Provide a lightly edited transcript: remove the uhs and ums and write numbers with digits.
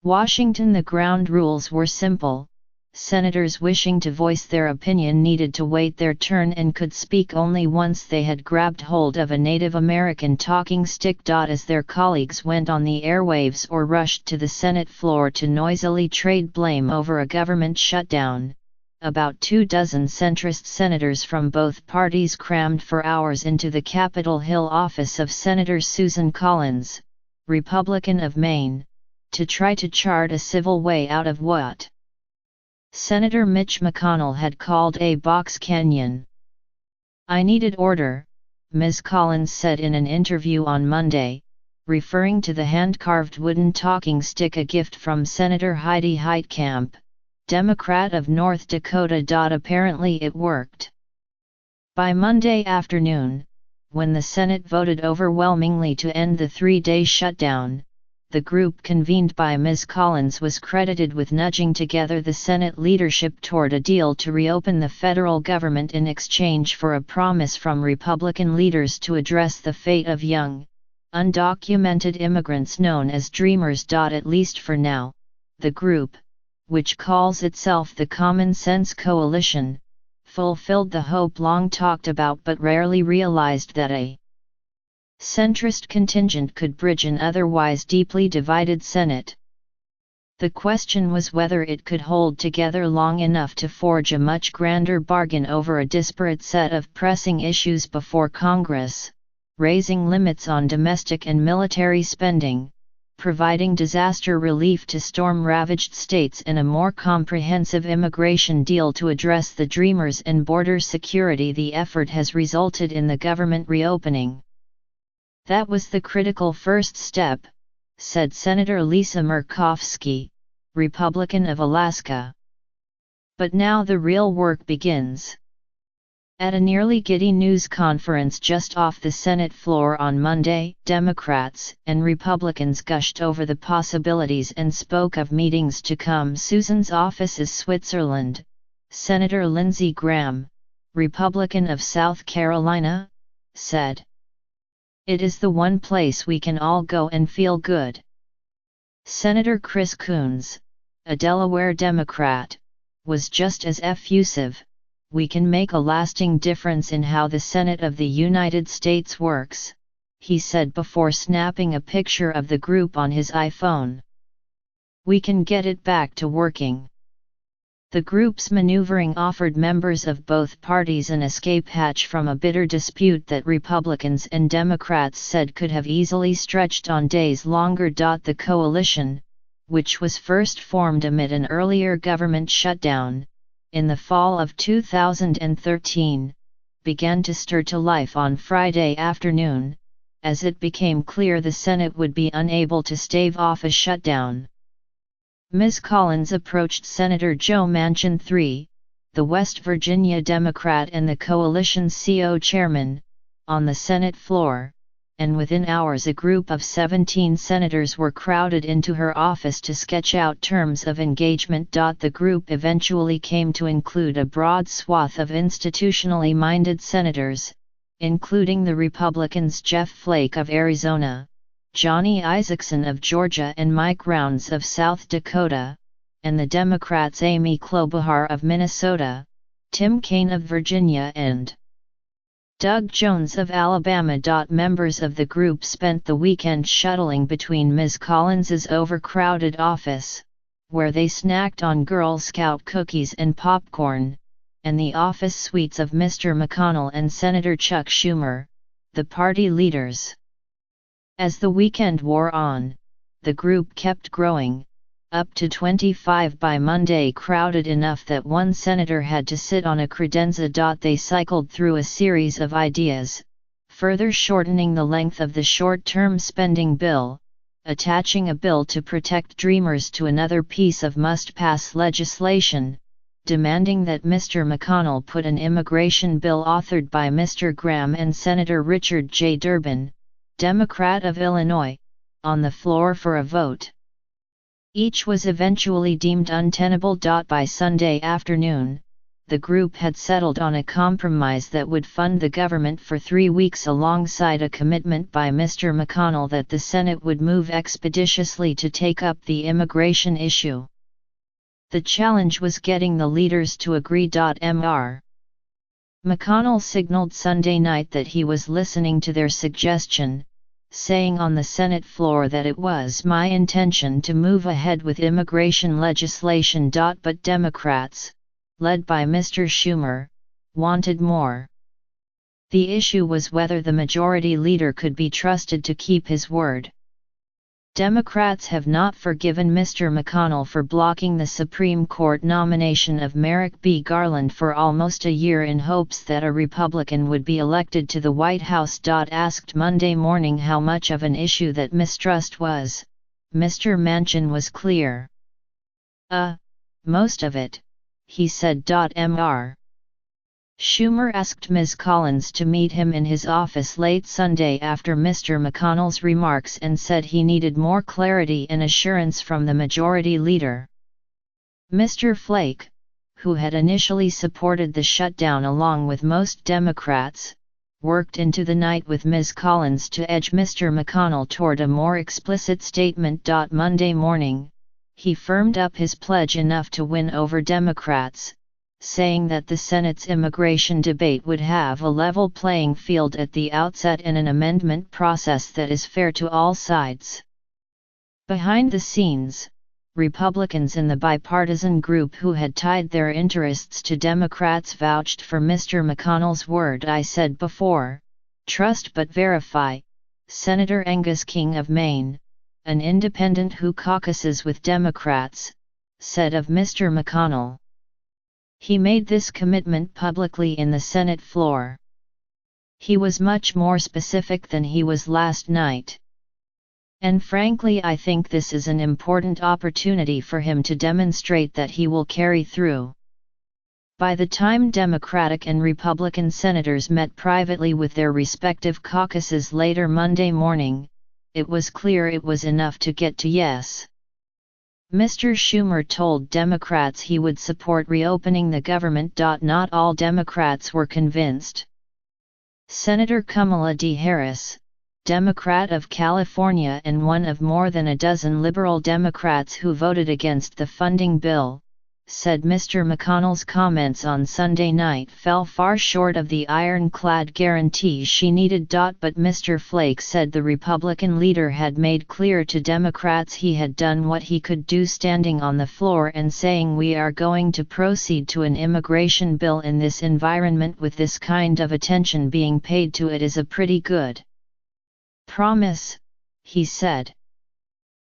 Washington. The ground rules were simple. Senators wishing to voice their opinion needed to wait their turn and could speak only once they had grabbed hold of a Native American talking stick. As their colleagues went on the airwaves or rushed to the Senate floor to noisily trade blame over a government shutdown, about 24 centrist senators from both parties crammed for hours into the Capitol Hill office of Senator Susan Collins, Republican of Maine, to try to chart a civil way out of what Senator Mitch McConnell had called a box canyon. "I needed order," Ms. Collins said in an interview on Monday, referring to the hand-carved wooden talking stick, a gift from Senator Heidi Heitkamp, Democrat of North Dakota. Apparently it worked. By Monday afternoon, when the Senate voted overwhelmingly to end the three-day shutdown, the group convened by Ms. Collins was credited with nudging together the Senate leadership toward a deal to reopen the federal government in exchange for a promise from Republican leaders to address the fate of young, undocumented immigrants known as Dreamers. At least for now, the group, which calls itself the Common Sense Coalition, fulfilled the hope long talked about but rarely realized that a centrist contingent could bridge an otherwise deeply divided Senate. The question was whether it could hold together long enough to forge a much grander bargain over a disparate set of pressing issues before Congress: raising limits on domestic and military spending, providing disaster relief to storm-ravaged states, and a more comprehensive immigration deal to address the Dreamers, and border security. The effort has resulted in the government reopening. "That was the critical first step," said Senator Lisa Murkowski, Republican of Alaska. "But now the real work begins." At a nearly giddy news conference just off the Senate floor on Monday, Democrats and Republicans gushed over the possibilities and spoke of meetings to come. Susan's office is Switzerland, Senator Lindsey Graham, Republican of South Carolina, said. "It is the one place we can all go and feel good." Senator Chris Coons, a Delaware Democrat, was just as effusive. "We can make a lasting difference in how the Senate of the United States works," he said before snapping a picture of the group on his iPhone. "We can get it back to working." The group's maneuvering offered members of both parties an escape hatch from a bitter dispute that Republicans and Democrats said could have easily stretched on days longer. The coalition, which was first formed amid an earlier government shutdown, in the fall of 2013, began to stir to life on Friday afternoon, as it became clear the Senate would be unable to stave off a shutdown. Ms. Collins approached Senator Joe Manchin III, the West Virginia Democrat and the coalition's CO chairman, on the Senate floor, and within hours a group of 17 senators were crowded into her office to sketch out terms of engagement. The group eventually came to include a broad swath of institutionally minded senators, including the Republicans Jeff Flake of Arizona, Johnny Isakson of Georgia, and Mike Rounds of South Dakota, and the Democrats Amy Klobuchar of Minnesota, Tim Kaine of Virginia, and Doug Jones of Alabama. Members of the group spent the weekend shuttling between Ms. Collins's overcrowded office, where they snacked on Girl Scout cookies and popcorn, and the office suites of Mr. McConnell and Senator Chuck Schumer, the party leaders. As the weekend wore on, the group kept growing, up to 25 by Monday, crowded enough that one senator had to sit on a credenza. They cycled through a series of ideas, further shortening the length of the short-term spending bill, attaching a bill to protect Dreamers to another piece of must-pass legislation, demanding that Mr. McConnell put an immigration bill authored by Mr. Graham and Senator Richard J. Durbin, Democrat of Illinois, on the floor for a vote. Each was eventually deemed untenable. By Sunday afternoon, the group had settled on a compromise that would fund the government for 3 weeks alongside a commitment by Mr. McConnell that the Senate would move expeditiously to take up the immigration issue. The challenge was getting the leaders to agree. Mr. McConnell signaled Sunday night that he was listening to their suggestion, saying on the Senate floor that it was my intention to move ahead with immigration legislation. But Democrats, led by Mr. Schumer, wanted more. The issue was whether the majority leader could be trusted to keep his word. Democrats have not forgiven Mr. McConnell for blocking the Supreme Court nomination of Merrick B. Garland for almost a year in hopes that a Republican would be elected to the White House. Asked Monday morning how much of an issue that mistrust was, Mr. Manchin was clear. Most of it, he said. Mr. Schumer asked Ms. Collins to meet him in his office late Sunday after Mr. McConnell's remarks and said he needed more clarity and assurance from the majority leader. Mr. Flake, who had initially supported the shutdown along with most Democrats, worked into the night with Ms. Collins to edge Mr. McConnell toward a more explicit statement. Monday morning, he firmed up his pledge enough to win over Democrats, saying that the Senate's immigration debate would have a level playing field at the outset and an amendment process that is fair to all sides. Behind the scenes, Republicans in the bipartisan group who had tied their interests to Democrats vouched for Mr. McConnell's word. I said before, trust but verify, Senator Angus King of Maine, an independent who caucuses with Democrats, said of Mr. McConnell. He made this commitment publicly in the Senate floor. He was much more specific than he was last night. And frankly, I think this is an important opportunity for him to demonstrate that he will carry through. By the time Democratic and Republican senators met privately with their respective caucuses later Monday morning, it was clear it was enough to get to yes. Mr. Schumer told Democrats he would support reopening the government. Not all Democrats were convinced. Senator Kamala Harris, Democrat of California and one of more than a dozen liberal Democrats who voted against the funding bill, said Mr. McConnell's comments on Sunday night fell far short of the ironclad guarantees she needed. But Mr. Flake said the Republican leader had made clear to Democrats he had done what he could do standing on the floor and saying we are going to proceed to an immigration bill in this environment with this kind of attention being paid to it is a pretty good promise, he said.